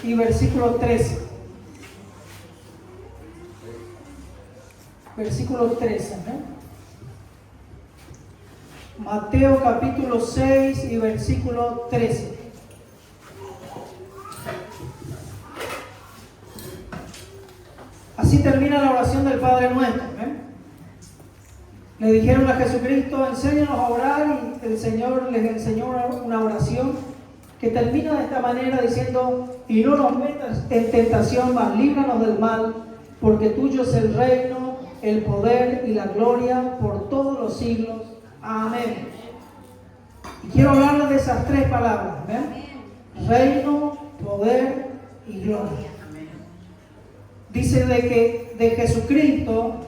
y versículo 13. Versículo 13. Mateo capítulo 6 y versículo 13. Así termina la oración del Padre Nuestro. Le dijeron a Jesucristo, enséñanos a orar, y el Señor les enseñó una oración que termina de esta manera diciendo, y no nos metas en tentación, mas líbranos del mal, porque tuyo es el reino, el poder y la gloria por todos los siglos. Amén. Y quiero hablarles de esas tres palabras, reino, poder y gloria. Dice de que de Jesucristo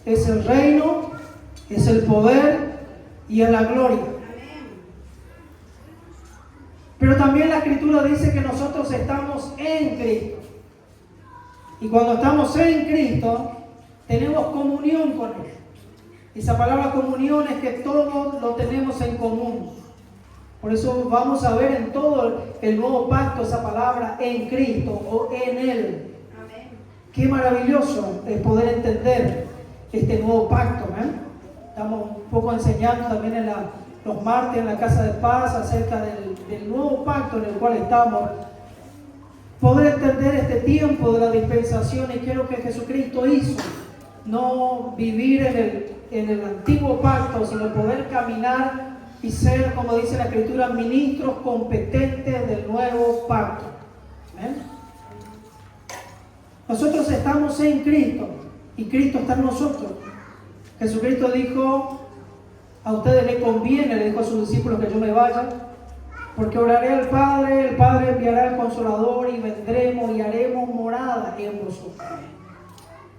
es el reino, es el poder y es la gloria. Pero también la Escritura dice que nosotros estamos en Cristo. Y cuando estamos en Cristo, tenemos comunión con Él. Esa palabra comunión es que todos lo tenemos en común. Por eso vamos a ver en todo el nuevo pacto esa palabra en Cristo o en Él. Amén. Qué maravilloso es poder entender este nuevo pacto. Estamos un poco enseñando también en los martes en la Casa de Paz acerca del nuevo pacto en el cual estamos. Poder entender este tiempo de la dispensación y qué es lo que Jesucristo hizo. No vivir en el antiguo pacto, sino poder caminar y ser, como dice la Escritura, ministros competentes del nuevo pacto. Nosotros estamos en Cristo y Cristo está en nosotros. Jesucristo dijo, a ustedes les conviene, le dijo a sus discípulos, que yo me vaya, porque oraré al Padre, el Padre enviará el Consolador y vendremos y haremos morada en vosotros.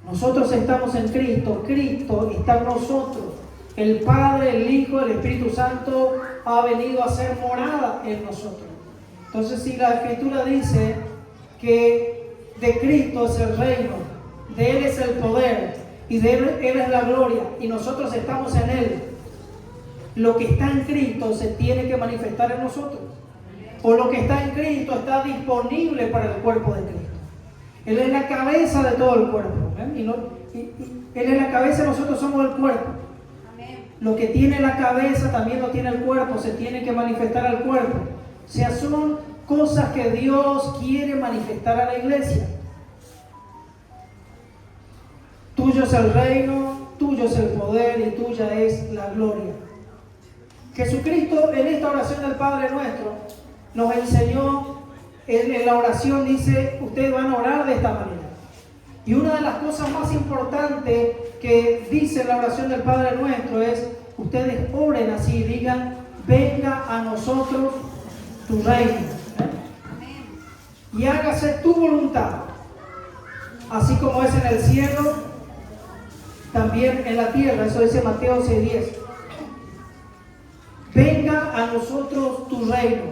Nosotros estamos en Cristo, Cristo está en nosotros. El Padre, el Hijo, el Espíritu Santo ha venido a hacer morada en nosotros. Entonces, si la Escritura dice que de Cristo es el reino, de Él es el poder y de Él es la gloria, y nosotros estamos en Él, lo que está en Cristo se tiene que manifestar en nosotros. O lo que está en Cristo está disponible para el cuerpo de Cristo. Él es la cabeza de todo el cuerpo. Él es la cabeza y nosotros somos el cuerpo. Lo que tiene la cabeza también lo tiene el cuerpo, se tiene que manifestar al cuerpo. O sea, son cosas que Dios quiere manifestar a la iglesia. Tuyo es el reino, tuyo es el poder y tuya es la gloria. Jesucristo en esta oración del Padre Nuestro nos enseñó, en la oración dice, ustedes van a orar de esta manera. Y una de las cosas más importantes que dice la oración del Padre Nuestro es, ustedes oren así, digan, venga a nosotros tu reino. Y hágase tu voluntad, así como es en el cielo, también en la tierra. Eso dice Mateo 6:10. Venga a nosotros tu reino.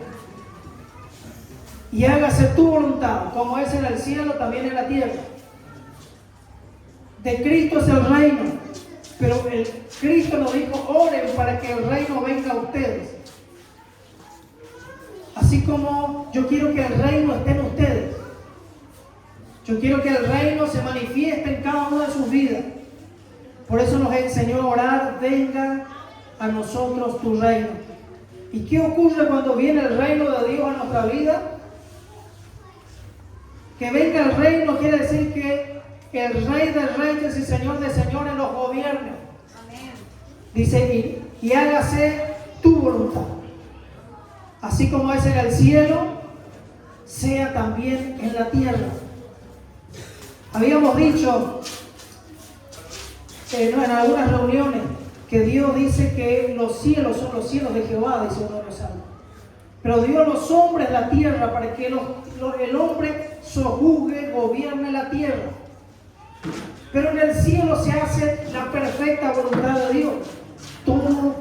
Y hágase tu voluntad, como es en el cielo, también en la tierra. De Cristo es el reino, pero Cristo nos dijo, oren para que el reino venga a ustedes. Así como yo quiero que el reino esté en ustedes. Yo quiero que el reino se manifieste en cada una de sus vidas. Por eso nos enseñó a orar, venga a nosotros tu reino. ¿Y qué ocurre cuando viene el reino de Dios a nuestra vida? Que venga el reino quiere decir que el Rey de Reyes y Señor de Señores los gobierne. Amén. Dice, y hágase tu voluntad. Así como es en el cielo, sea también en la tierra. Habíamos dicho en algunas reuniones que Dios dice que los cielos son los cielos de Jehová, dice uno de los salmos. Pero dio a los hombres la tierra para que el hombre sojuzgue, gobierne la tierra. Pero en el cielo se hace la perfecta voluntad de Dios. Todo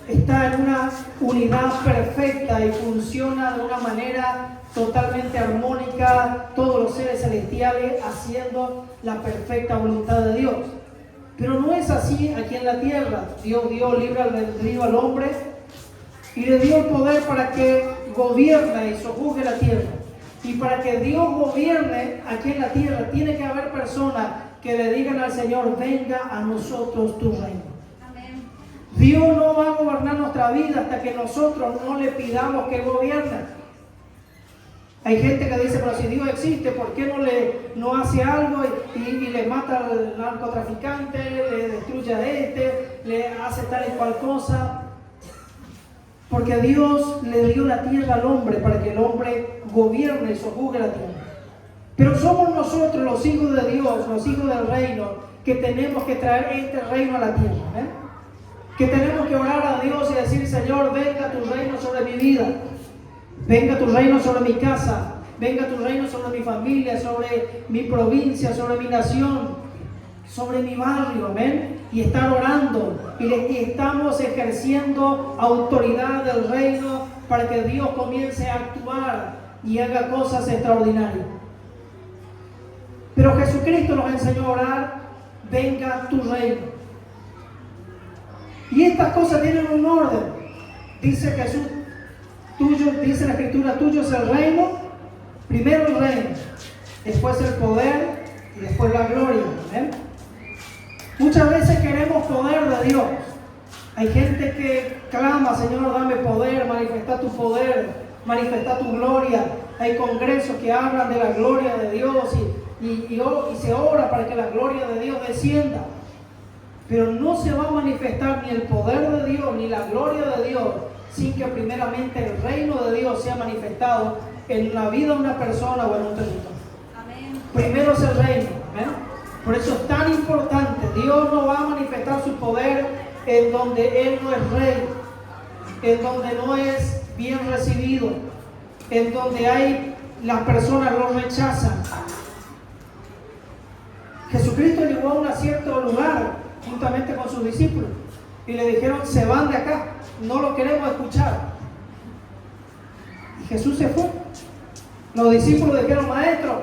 está en una unidad perfecta y funciona de una manera totalmente armónica, todos los seres celestiales haciendo la perfecta voluntad de Dios. Pero no es así aquí en la tierra. Dios dio libre albedrío al hombre y le dio el poder para que gobierne y sojuzgue la tierra. Y para que Dios gobierne aquí en la tierra, tiene que haber personas que le digan al Señor, venga a nosotros tu reino. Amén. Dios no va a gobernar nuestra vida hasta que nosotros no le pidamos que gobierne. Hay gente que dice, pero si Dios existe, ¿por qué no hace algo y le mata al narcotraficante, le destruye a le hace tal y cual cosa? Porque Dios le dio la tierra al hombre para que el hombre gobierne y sojuzgue la tierra. Pero somos nosotros los hijos de Dios, los hijos del reino, que tenemos que traer este reino a la tierra. Que tenemos que orar a Dios y decir, Señor, venga tu reino sobre mi vida. Venga tu reino sobre mi casa, venga tu reino sobre mi familia, sobre mi provincia, sobre mi nación, sobre mi barrio, amén. Y estar orando y estamos ejerciendo autoridad del reino para que Dios comience a actuar y haga cosas extraordinarias. Pero Jesucristo nos enseñó a orar, venga tu reino. Y estas cosas tienen un orden. Dice Jesús, tuyo, dice la Escritura, tuyo es el reino, primero el reino, después el poder y después la gloria. ¿Eh? Muchas veces queremos poder de Dios. Hay gente que clama, Señor, dame poder, manifesta tu poder, manifesta tu gloria. Hay congresos que hablan de la gloria de Dios y se ora para que la gloria de Dios descienda. Pero no se va a manifestar ni el poder de Dios ni la gloria de Dios sin que primeramente el reino de Dios sea manifestado en la vida de una persona o en un territorio. Amén. Primero es el reino. ¿Eh? Por eso es tan importante. Dios no va a manifestar su poder en donde Él no es rey, en donde no es bien recibido, en donde las personas lo rechazan. Jesucristo llegó a un cierto lugar juntamente con sus discípulos y le dijeron, se van de acá, no lo queremos escuchar. Y Jesús se fue. Los discípulos dijeron, maestro,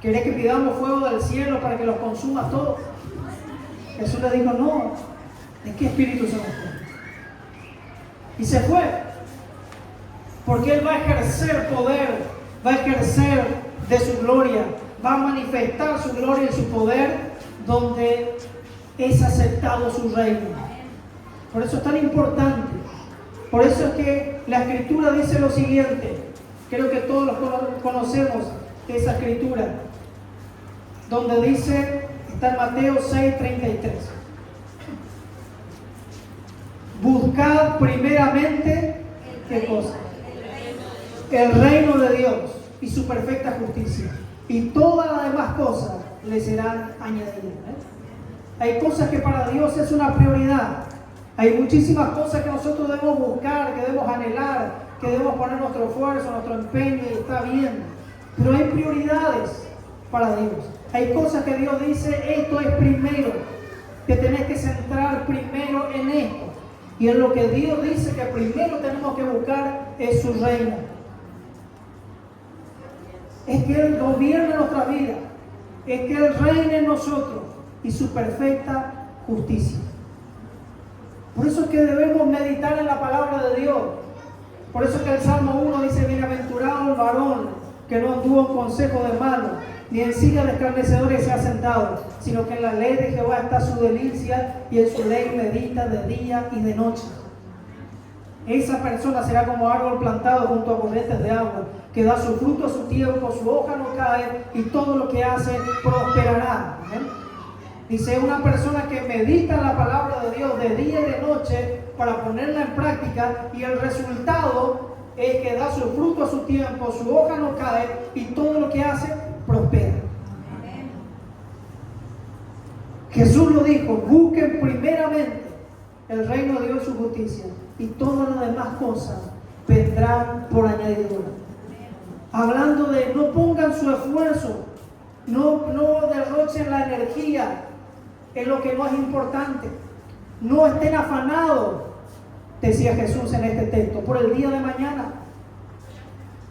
¿querés que pidamos fuego del cielo para que los consuma todos? Jesús le dijo, no, ¿de qué espíritu se nos fue? Y se fue, porque Él va a ejercer poder, va a ejercer de su gloria, va a manifestar su gloria y su poder donde es aceptado su reino. Por eso es tan importante. Por eso es que la Escritura dice lo siguiente. Creo que todos conocemos esa Escritura, donde dice, está en Mateo 6:33. Buscad primeramente, ¿qué cosa? El reino de Dios y su perfecta justicia, y todas las demás cosas le serán añadidas. Hay cosas que para Dios es una prioridad. Hay muchísimas cosas que nosotros debemos buscar, que debemos anhelar, que debemos poner nuestro esfuerzo, nuestro empeño, y está bien. Pero hay prioridades para Dios. Hay cosas que Dios dice, esto es primero, que tenés que centrar primero en esto. Y en lo que Dios dice que primero tenemos que buscar es su reino. Es que Él gobierne nuestra vida. Es que Él reine en nosotros y su perfecta justicia. Por eso es que debemos meditar en la palabra de Dios. Por eso es que el Salmo 1 dice, bienaventurado el varón que no anduvo en consejo de malos, ni en silla de escarnecedores se ha sentado, sino que en la ley de Jehová está su delicia y en su ley medita de día y de noche. Esa persona será como árbol plantado junto a corrientes de agua, que da su fruto a su tiempo, su hoja no cae y todo lo que hace prosperará. ¿Amén? Dice, una persona que medita en la palabra de Dios de día y de noche para ponerla en práctica, y el resultado es que da su fruto a su tiempo, su hoja no cae y todo lo que hace prospera. Amén. Jesús lo dijo, busquen primeramente el reino de Dios y su justicia, y todas las demás cosas vendrán por añadidura. Hablando de no pongan su esfuerzo, no derrochen la energía en lo que no es importante, no estén afanados, decía Jesús en este texto, por el día de mañana,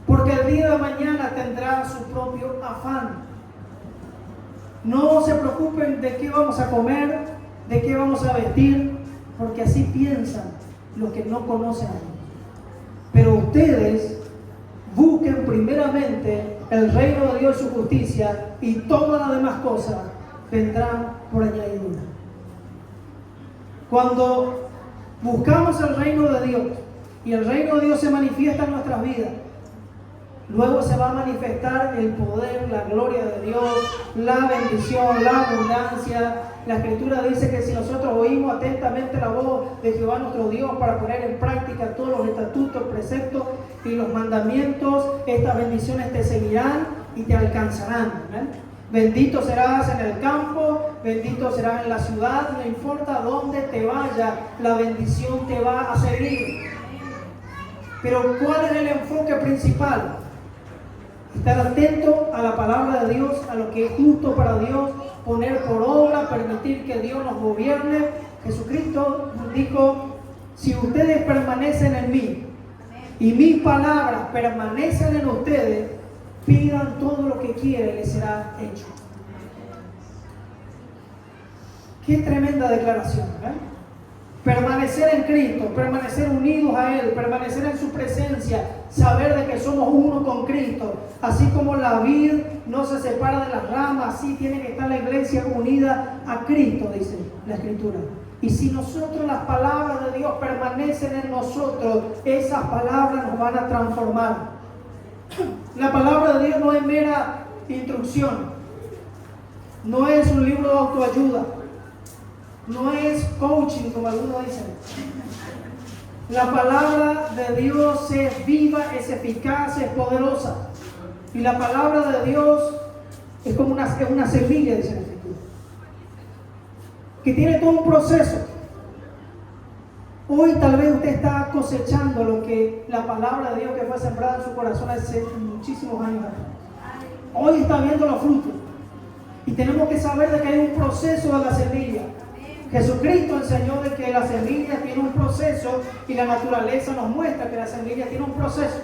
porque el día de mañana tendrá su propio afán. No se preocupen de qué vamos a comer, de qué vamos a vestir, porque así piensan los que no conocen a Dios. Pero ustedes busquen primeramente el reino de Dios y su justicia, y todas las demás cosas vendrán por añadidura. Cuando buscamos el reino de Dios y el reino de Dios se manifiesta en nuestras vidas, luego se va a manifestar el poder, la gloria de Dios, la bendición, la abundancia. La Escritura dice que si nosotros oímos atentamente la voz de Jehová nuestro Dios para poner en práctica todos los estatutos, preceptos y los mandamientos, estas bendiciones te seguirán y te alcanzarán. ¿Amén? Bendito serás en el campo, bendito serás en la ciudad, no importa dónde te vayas, la bendición te va a seguir. Pero ¿cuál es el enfoque principal? Estar atento a la palabra de Dios, a lo que es justo para Dios, poner por obra, permitir que Dios nos gobierne. Jesucristo dijo, si ustedes permanecen en mí y mis palabras permanecen en ustedes, pidan todo lo que quieran y les será hecho. Qué tremenda declaración, ¿eh? Permanecer en Cristo, permanecer unidos a Él, permanecer en su presencia, saber de que somos uno con Cristo. Así como la vid no se separa de las ramas, así tiene que estar la iglesia unida a Cristo, dice la Escritura. Y si nosotros, las palabras de Dios permanecen en nosotros, esas palabras nos van a transformar. La palabra de Dios no es mera instrucción, no es un libro de autoayuda, no es coaching como algunos dicen. La palabra de Dios es viva, es eficaz, es poderosa. Y la palabra de Dios es como una semilla, dice la Escritura, que tiene todo un proceso. Hoy tal vez usted está cosechando lo que la palabra de Dios que fue sembrada en su corazón hace muchísimos años atrás. Hoy está viendo los frutos. Y tenemos que saber de que hay un proceso de la semilla. Jesucristo enseñó de que la semilla tiene un proceso y la naturaleza nos muestra que la semilla tiene un proceso.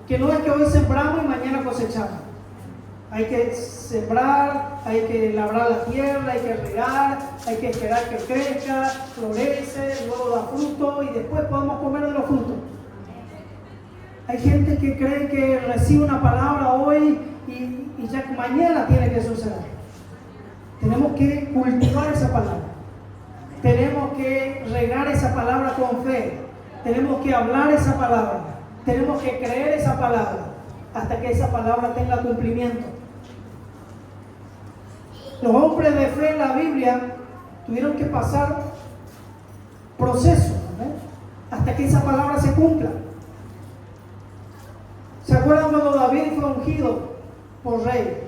Que no es que hoy sembramos y mañana cosechamos. Hay que sembrar, hay que labrar la tierra, hay que regar, hay que esperar que crezca, florece, luego da fruto y después podemos comer de los frutos. Hay gente que cree que recibe una palabra hoy y ya mañana tiene que suceder. Tenemos que cultivar esa palabra. Tenemos que regar esa palabra con fe. Tenemos que hablar esa palabra. Tenemos que creer esa palabra hasta que esa palabra tenga cumplimiento. Los hombres de fe en la Biblia tuvieron que pasar procesos, ¿no? Hasta que esa palabra se cumpla. ¿Se acuerdan cuando David fue ungido por rey?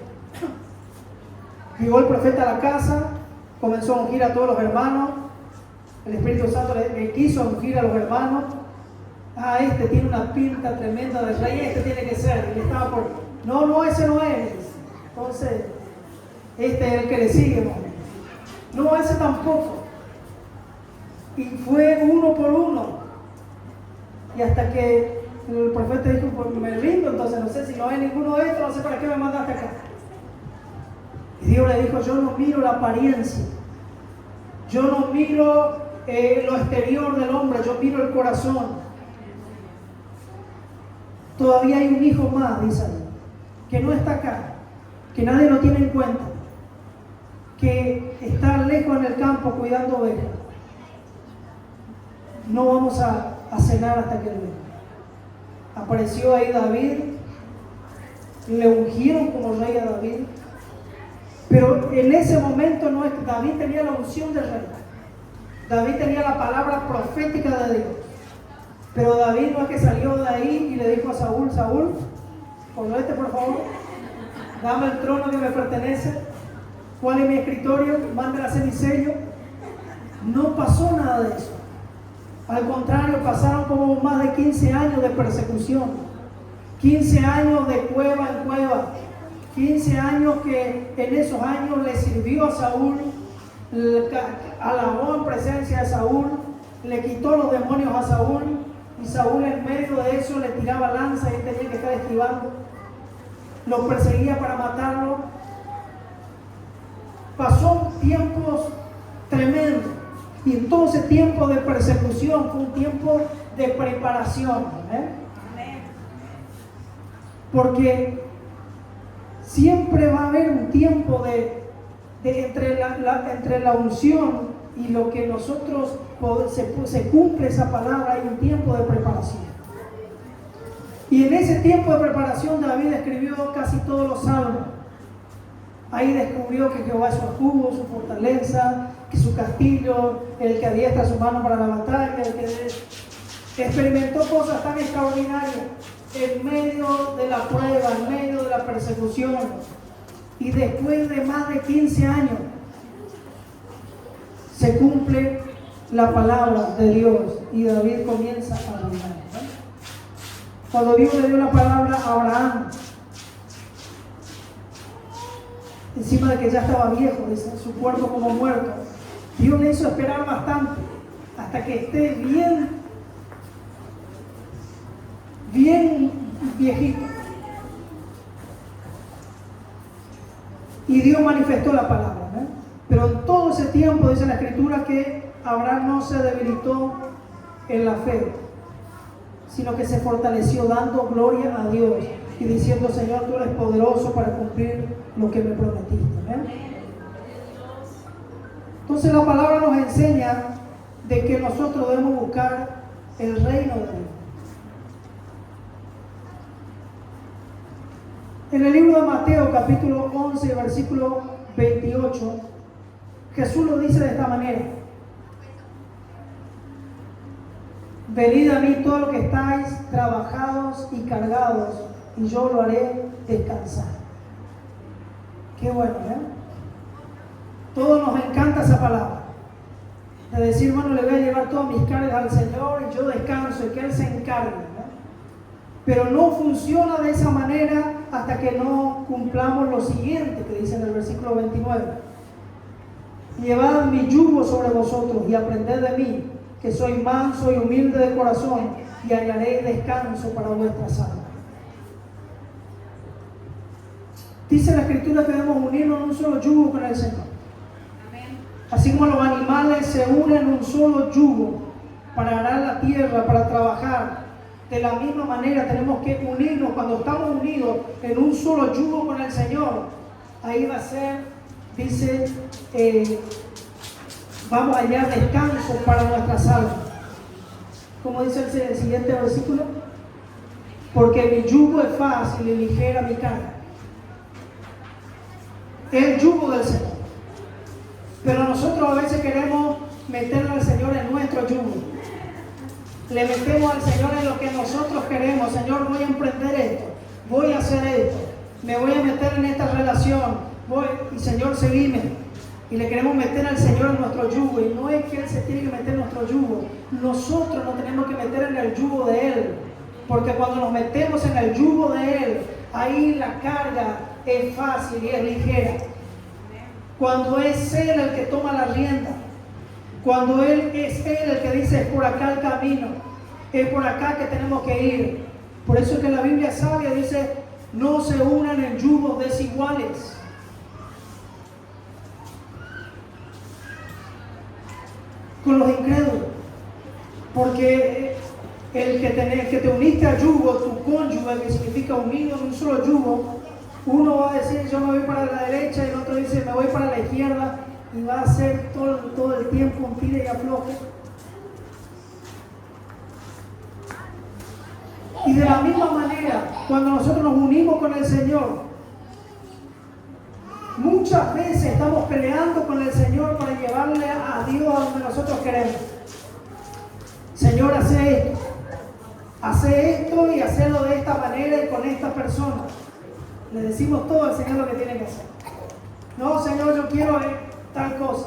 Llegó el profeta a la casa, comenzó a ungir a todos los hermanos. El Espíritu Santo le quiso ungir a los hermanos. Ah, este tiene una pinta tremenda de rey, este tiene que ser. Y estaba por, no, ese no es. Entonces, este es el que le sigue. No, ese tampoco. Y fue uno por uno. Y hasta que el profeta dijo, pues me rindo, entonces no sé si no hay ninguno de estos, no sé para qué me mandaste acá. Y Dios le dijo, yo no miro la apariencia. Yo no miro lo exterior del hombre, yo miro el corazón. Todavía hay un hijo más, dice él, que no está acá, que nadie lo tiene en cuenta, que está lejos en el campo cuidando ovejas. No vamos a cenar hasta que él venga. Apareció ahí David, le ungieron como rey a David, pero en ese momento no es que David tenía la unción del rey. David tenía la palabra profética de Dios. Pero David no es que salió de ahí y le dijo a Saúl, Saúl, por favor, dame el trono que me pertenece, ¿cuál es mi escritorio? Mándale a hacer mi sello. No pasó nada de eso. Al contrario, pasaron como más de 15 años de persecución, 15 años de cueva en cueva, 15 años que en esos años le sirvió a Saúl, alabó en presencia de Saúl, le quitó los demonios a Saúl. Y Saúl en medio de eso le tiraba lanza y él tenía que estar esquivando. Los perseguía para matarlo. Pasó tiempos tremendos. Y en todo ese tiempo de persecución fue un tiempo de preparación. Porque Siempre va a haber un tiempo entre la unción y lo que nosotros se cumple esa palabra, hay un tiempo de preparación. Y en ese tiempo de preparación David escribió casi todos los salmos. Ahí descubrió que Jehová es su escudo, su fortaleza, que su castillo, el que adiestra su mano para la batalla, el que experimentó cosas tan extraordinarias en medio de la prueba, en medio de la persecución. Y después de más de 15 años se cumple la palabra de Dios y David comienza a reinar. Cuando Dios le dio la palabra a Abraham, encima de que ya estaba viejo, su cuerpo como muerto, Dios le hizo esperar bastante hasta que esté bien viejito. Y Dios manifestó la palabra, ¿eh? Pero en todo ese tiempo dice la Escritura que Abraham no se debilitó en la fe, sino que se fortaleció dando gloria a Dios y diciendo: Señor, tú eres poderoso para cumplir lo que me prometiste. ¿Eh? Entonces la palabra nos enseña de que nosotros debemos buscar el reino de Dios. En el libro de Mateo, capítulo 11, versículo 28, Jesús lo dice de esta manera: venid a mí todos los que estáis trabajados y cargados, y yo lo haré descansar. Qué bueno, ¿eh? Todos nos encanta esa palabra, de decir, bueno, le voy a llevar todas mis cargas al Señor y yo descanso y que Él se encargue, ¿no? Pero no funciona de esa manera hasta que no cumplamos lo siguiente que dice en el versículo 29. Llevad mi yugo sobre vosotros y aprended de mí, que soy manso y humilde de corazón, y hallaré descanso para vuestras almas. Dice la Escritura que debemos unirnos en un solo yugo con el Señor. Así como los animales se unen en un solo yugo para arar la tierra, para trabajar, de la misma manera tenemos que unirnos. Cuando estamos unidos en un solo yugo con el Señor, ahí va a ser, dice, vamos a hallar descanso para nuestras almas. Como dice el siguiente versículo: porque mi yugo es fácil y ligera mi carga. El yugo del Señor. Pero nosotros a veces queremos meterle al Señor en nuestro yugo. Le metemos al Señor en lo que nosotros queremos. Señor, voy a emprender esto, voy a hacer esto, me voy a meter en esta relación, y Señor, seguime. Y le queremos meter al Señor en nuestro yugo. Y no es que Él se tiene que meter en nuestro yugo, nosotros nos tenemos que meter en el yugo de Él. Porque cuando nos metemos en el yugo de Él, ahí la carga es fácil y es ligera. Cuando es Él el que toma la rienda, cuando es Él el que dice: es por acá el camino, es por acá que tenemos que ir. Por eso es que la Biblia sabia dice: no se unan en yugos desiguales. Con los incrédulos. Porque el que te uniste al yugo, tu cónyuge, que significa unido en un solo yugo, uno va a decir: yo me voy para la derecha, y el otro dice: me voy para la izquierda, y va a ser todo el tiempo un tire y afloje. Y de la misma manera, cuando nosotros nos unimos con el Señor, muchas veces estamos peleando con el Señor para llevarle a Dios a donde nosotros queremos. Señor, hace esto y hacerlo de esta manera y con esta persona. Le decimos todo al Señor lo que tiene que hacer. No, Señor, yo quiero tal cosa.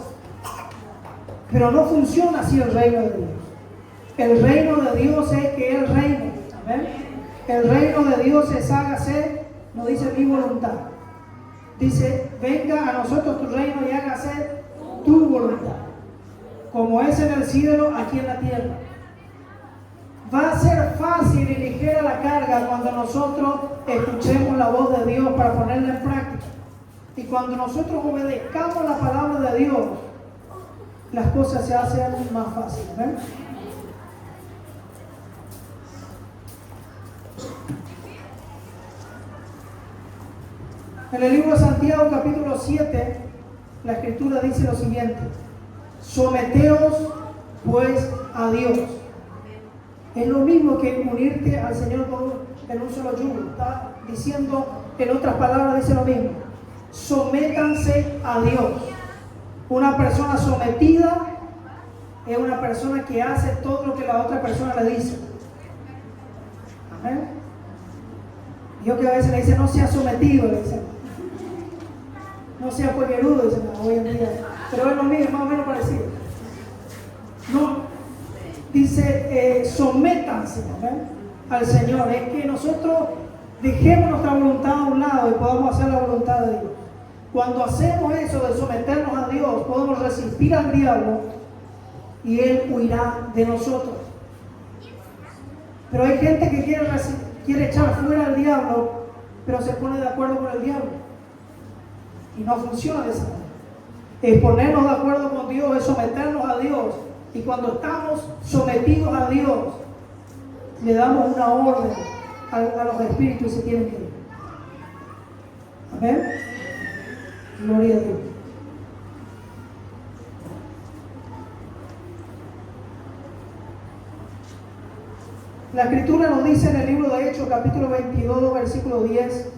Pero no funciona así el reino de Dios. El reino de Dios es que Él reine. ¿Amén? El reino de Dios es: hágase, no dice mi voluntad. Dice: venga a nosotros tu reino y hágase tu voluntad. Como es en el cielo, aquí en la tierra. Va a ser fácil y ligera la carga cuando nosotros escuchemos la voz de Dios para ponerla en práctica. Y cuando nosotros obedezcamos la palabra de Dios, las cosas se hacen más fáciles. ¿Ven? En el libro de Santiago, capítulo 7, la Escritura dice lo siguiente: someteos pues a Dios. Es lo mismo que unirte al Señor en un solo yugo. Está diciendo, en otras palabras, dice lo mismo. Sométanse a Dios. Una persona sometida es una persona que hace todo lo que la otra persona le dice. Amén. Yo que a veces le dicen, no sea sometido, le dicen. No sea pollerudo, dicen hoy en día. Pero es lo mismo, es más o menos parecido. No, dice, sométanse, ¿ven?, al Señor. Es que nosotros dejemos nuestra voluntad a un lado y podamos hacer la voluntad de Dios. Cuando hacemos eso de someternos a Dios, podemos resistir al diablo y Él huirá de nosotros. Pero hay gente que quiere echar fuera al diablo, pero se pone de acuerdo con el diablo. Y no funciona de esa manera. Es ponernos de acuerdo con Dios, es someternos a Dios. Y cuando estamos sometidos a Dios, le damos una orden a los espíritus y se tienen que ir. Amén. Gloria a Dios. La Escritura nos dice en el libro de Hechos, capítulo 22, versículo 10,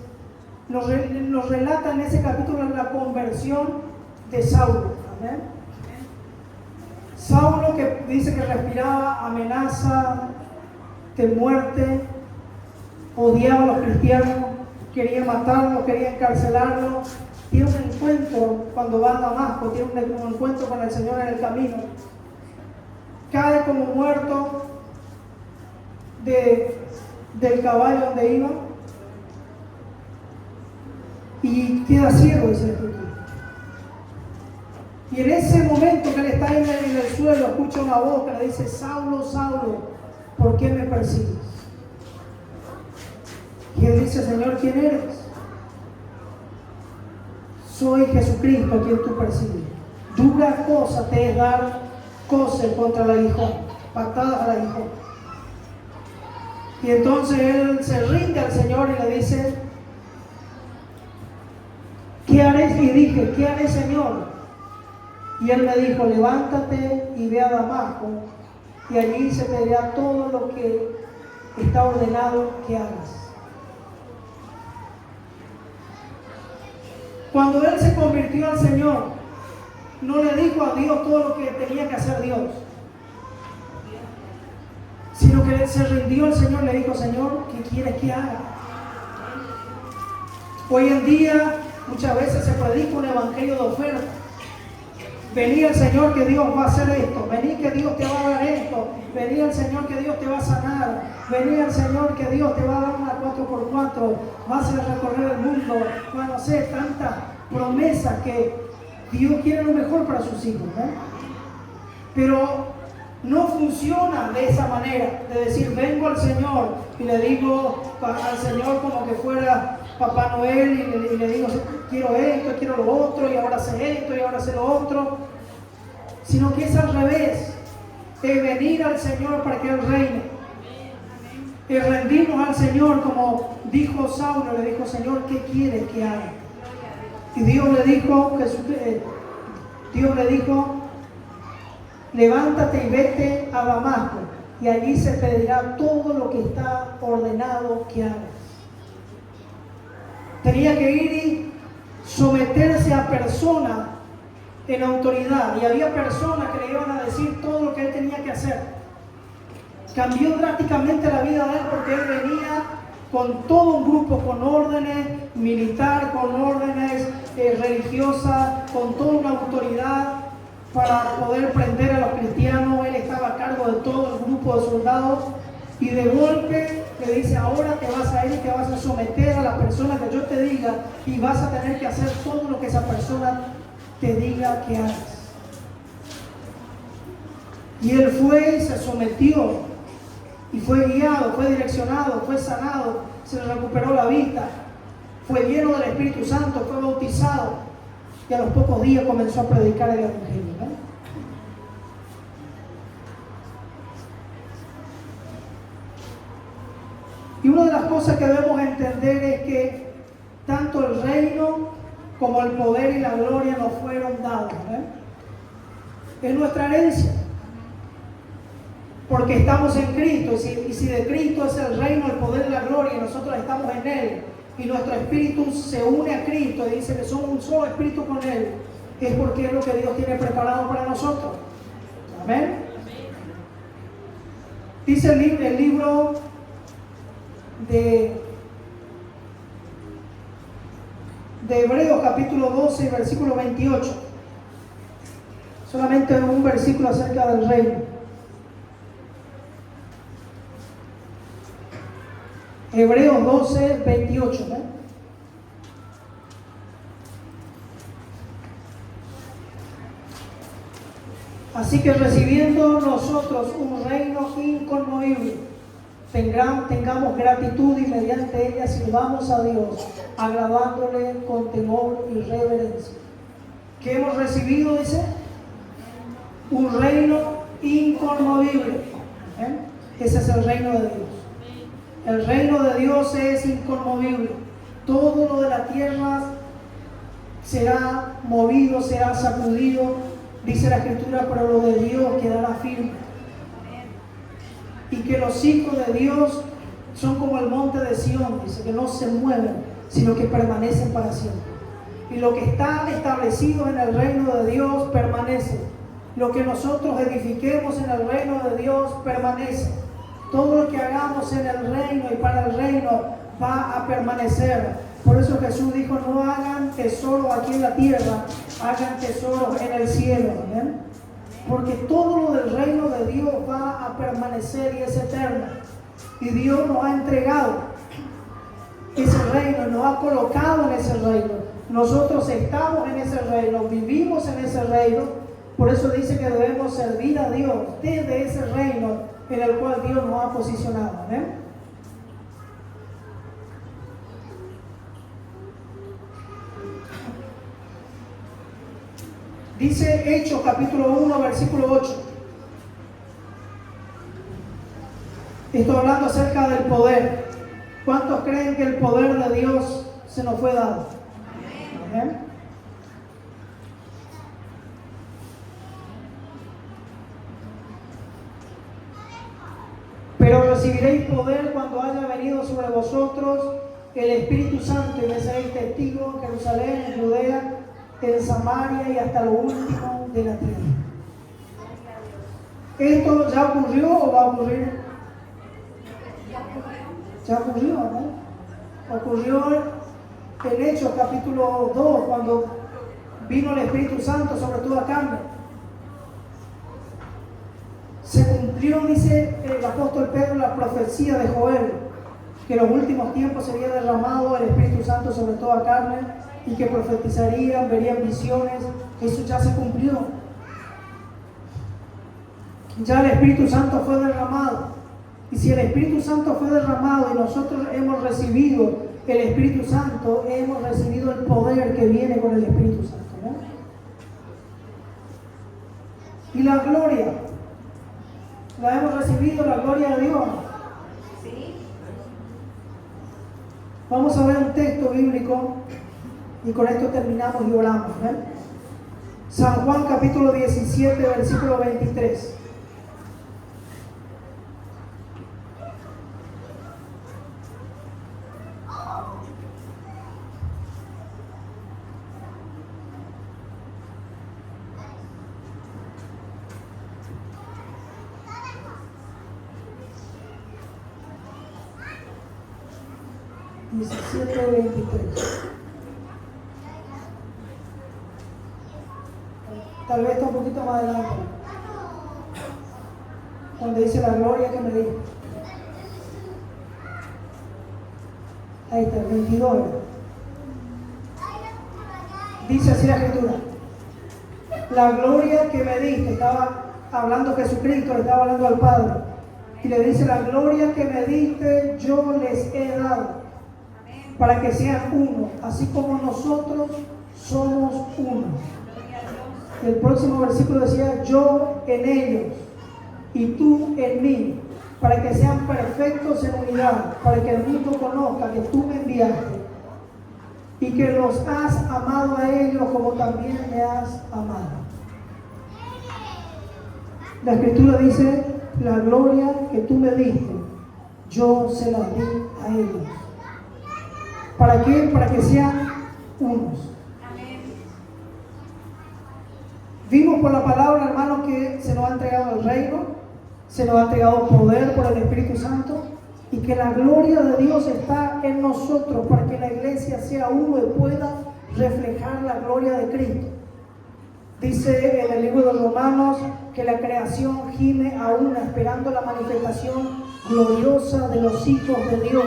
nos relata en ese capítulo la conversión de Saulo. Amén. Saulo, que dice que respiraba amenaza de muerte, odiaba a los cristianos, quería matarlos, quería encarcelarlos. Tiene un encuentro cuando va a Damasco, tiene un encuentro con el Señor en el camino. Cae como muerto del caballo donde iba y queda ciego, dice la Escritura. Y en ese momento que él está en el suelo, escucha una voz que le dice: Saulo, Saulo, ¿por qué me persigues? Y él dice: Señor, ¿quién eres? Soy Jesucristo a quien tú persigues. Dura cosa te es dar cosas contra el aguijón, patadas al aguijón. Y entonces él se rinde al Señor y le dice: ¿qué haré? Y dije: ¿qué haré, Señor? Y él me dijo: levántate y ve a Damasco, y allí se te dirá todo lo que está ordenado que hagas. Cuando él se convirtió al Señor, no le dijo a Dios todo lo que tenía que hacer Dios, sino que él se rindió al Señor, le dijo: Señor, ¿qué quieres que haga? Hoy en día muchas veces se predica un evangelio de oferta. Vení al Señor que Dios va a hacer esto, vení que Dios te va a dar esto, vení al Señor que Dios te va a sanar, vení al Señor que Dios te va a dar una 4x4, vas a recorrer el mundo, van a hacer tantas promesas que Dios quiere lo mejor para sus hijos, ¿no? Pero no funciona de esa manera, de decir: vengo al Señor y le digo al Señor como que fuera Papá Noel y le digo: quiero esto, quiero lo otro, y ahora sé esto y ahora sé lo otro. Sino que es al revés, es venir al Señor para que Él reine, es rendirnos al Señor, como dijo Saulo, le dijo: Señor, ¿qué quieres que haga? Y Dios le dijo: levántate y vete a Damasco, y allí se te dirá todo lo que está ordenado que hagas. Tenía que ir y someterse a personas en autoridad, y había personas que le iban a decir todo lo que él tenía que hacer. Cambió drásticamente la vida de él, porque él venía con todo un grupo, con órdenes militar, con órdenes religiosas, con toda una autoridad para poder prender a los cristianos. Él estaba a cargo de todo el grupo de soldados, y de golpe le dice: ahora te vas a ir y te vas a someter a la persona que yo te diga, y vas a tener que hacer todo lo que esa persona te diga que hagas. Y él fue y se sometió, y fue guiado, fue direccionado, fue sanado, se le recuperó la vista, fue lleno del Espíritu Santo, fue bautizado, y a los pocos días comenzó a predicar el Evangelio, ¿no? Y una de las cosas que debemos entender es que tanto el reino como el poder y la gloria nos fueron dados. Es nuestra herencia, porque estamos en Cristo, y si de Cristo es el reino, el poder y la gloria, y nosotros estamos en Él, y nuestro espíritu se une a Cristo y dice que somos un solo espíritu con Él, es porque es lo que Dios tiene preparado para nosotros. Amén. Dice el libro de Hebreos capítulo 12, versículo 28. Solamente un versículo acerca del reino. Hebreos 12, 28. Así que recibiendo nosotros un reino inconmovible, tengamos gratitud y mediante ella sirvamos a Dios, agradándole con temor y reverencia. ¿Qué hemos recibido? Dice, un reino inconmovible. Ese es el reino de Dios. El reino de Dios es inconmovible. Todo lo de la tierra será movido, será sacudido, dice la Escritura, pero lo de Dios quedará firme. Y que los hijos de Dios son como el monte de Sión, dice, que no se mueven, sino que permanecen para siempre. Y lo que está establecido en el reino de Dios permanece. Lo que nosotros edifiquemos en el reino de Dios permanece. Todo lo que hagamos en el reino y para el reino va a permanecer. Por eso Jesús dijo, no hagan tesoro aquí en la tierra, hagan tesoros en el cielo. ¿Amén? Porque todo lo del reino de Dios va a permanecer y es eterno. Y Dios nos ha entregado ese reino, nos ha colocado en ese reino. Nosotros estamos en ese reino, vivimos en ese reino. Por eso dice que debemos servir a Dios desde ese reino en el cual Dios nos ha posicionado. ¿Amén? Dice Hechos capítulo 1, versículo 8. Estoy hablando acerca del poder. ¿Cuántos creen que el poder de Dios se nos fue dado? Amén. Pero recibiréis poder cuando haya venido sobre vosotros el Espíritu Santo y me seréis testigos en Jerusalén, en Judea, en Samaria y hasta lo último de la tierra. ¿Esto ya ocurrió o va a ocurrir? Ya ocurrió, ¿no? Ocurrió en Hechos capítulo 2, cuando vino el Espíritu Santo sobre toda carne. Se cumplió, dice el apóstol Pedro, la profecía de Joel, que en los últimos tiempos sería derramado el Espíritu Santo sobre toda carne y que profetizarían, verían visiones. Eso ya se cumplió. Ya el Espíritu Santo fue derramado. Y si el Espíritu Santo fue derramado y nosotros hemos recibido el Espíritu Santo, hemos recibido el poder que viene con el Espíritu Santo, ¿no? Y la gloria, la hemos recibido, la gloria de Dios. ¿Sí? Vamos a ver un texto bíblico y con esto terminamos y oramos. San Juan capítulo 17, versículo 23. Tal vez está un poquito más adelante, donde dice la gloria que me di. Ahí está, el 22. Dice así la Escritura: la gloria que me diste. Estaba hablando Jesucristo, le estaba hablando al Padre, y le dice: la gloria que me diste yo les he dado, para que sean uno, así como nosotros somos uno. El próximo versículo decía: yo en ellos y tú en mí, para que sean perfectos en unidad, para que el mundo conozca que tú me enviaste y que los has amado a ellos como también me has amado. La Escritura dice, la gloria que tú me diste, yo se la di a ellos. ¿Para qué? Para que sean unos. Vimos por la palabra, hermanos, que se nos ha entregado el reino, se nos ha entregado poder por el Espíritu Santo y que la gloria de Dios está en nosotros para que la iglesia sea uno y pueda reflejar la gloria de Cristo. Dice en el libro de Romanos que la creación gime aún esperando la manifestación gloriosa de los hijos de Dios.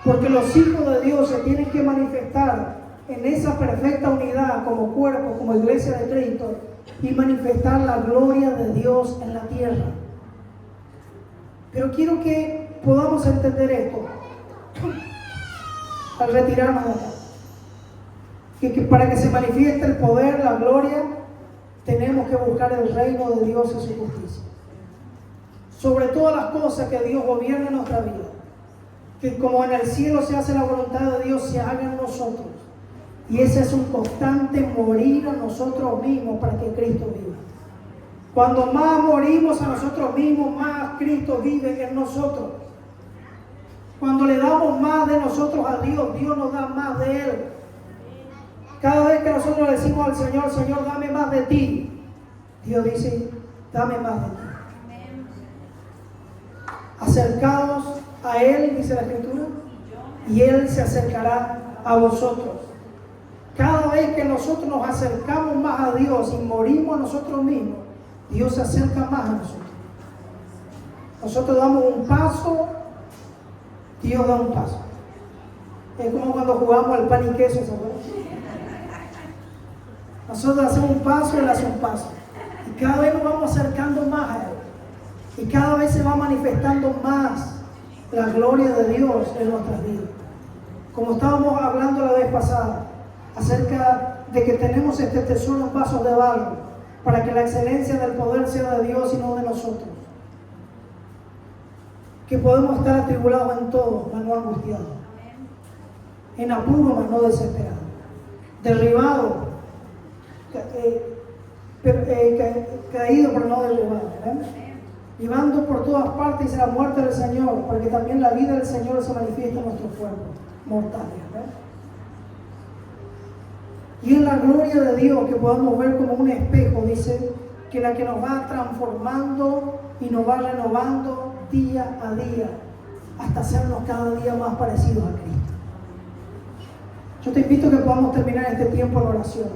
Porque los hijos de Dios se tienen que manifestar en esa perfecta unidad como cuerpo, como iglesia de Cristo, y manifestar la gloria de Dios en la tierra. Pero quiero que podamos entender esto al retirarnos de acá. Que para que se manifieste el poder, la gloria, tenemos que buscar el reino de Dios y su justicia. Sobre todas las cosas, que Dios gobierne en nuestra vida. Que como en el cielo se hace la voluntad de Dios, se haga en nosotros. Y ese es un constante morir a nosotros mismos para que Cristo viva. Cuando más morimos a nosotros mismos, más Cristo vive en nosotros. Cuando le damos más de nosotros a Dios, Dios nos da más de Él. Cada vez que nosotros le decimos al Señor, Señor, dame más de ti, Dios dice, dame más de ti. Acercaos a Él, dice la Escritura, y Él se acercará a vosotros. Cada vez que nosotros nos acercamos más a Dios y morimos a nosotros mismos, Dios se acerca más a nosotros. Nosotros damos un paso, Dios da un paso. Es como cuando jugamos al pan y queso, ¿se acuerdan? Nosotros hacemos un paso y Él hace un paso. Y cada vez nos vamos acercando más a Él. Y cada vez se va manifestando más la gloria de Dios en nuestras vidas. Como estábamos hablando la vez pasada, acerca de que tenemos este tesoro en vasos de barro, para que la excelencia del poder sea de Dios y no de nosotros. Que podemos estar atribulados en todo, mas no angustiados. En apuro, mas no desesperados. Derribados, caído, pero no derribado. Llevando por todas partes la muerte del Señor, para que también la vida del Señor se manifieste en nuestros cuerpos mortales. Y en la gloria de Dios, que podemos ver como un espejo, dice, que la que nos va transformando y nos va renovando día a día, hasta hacernos cada día más parecidos a Cristo. Yo te invito a que podamos terminar este tiempo en oración,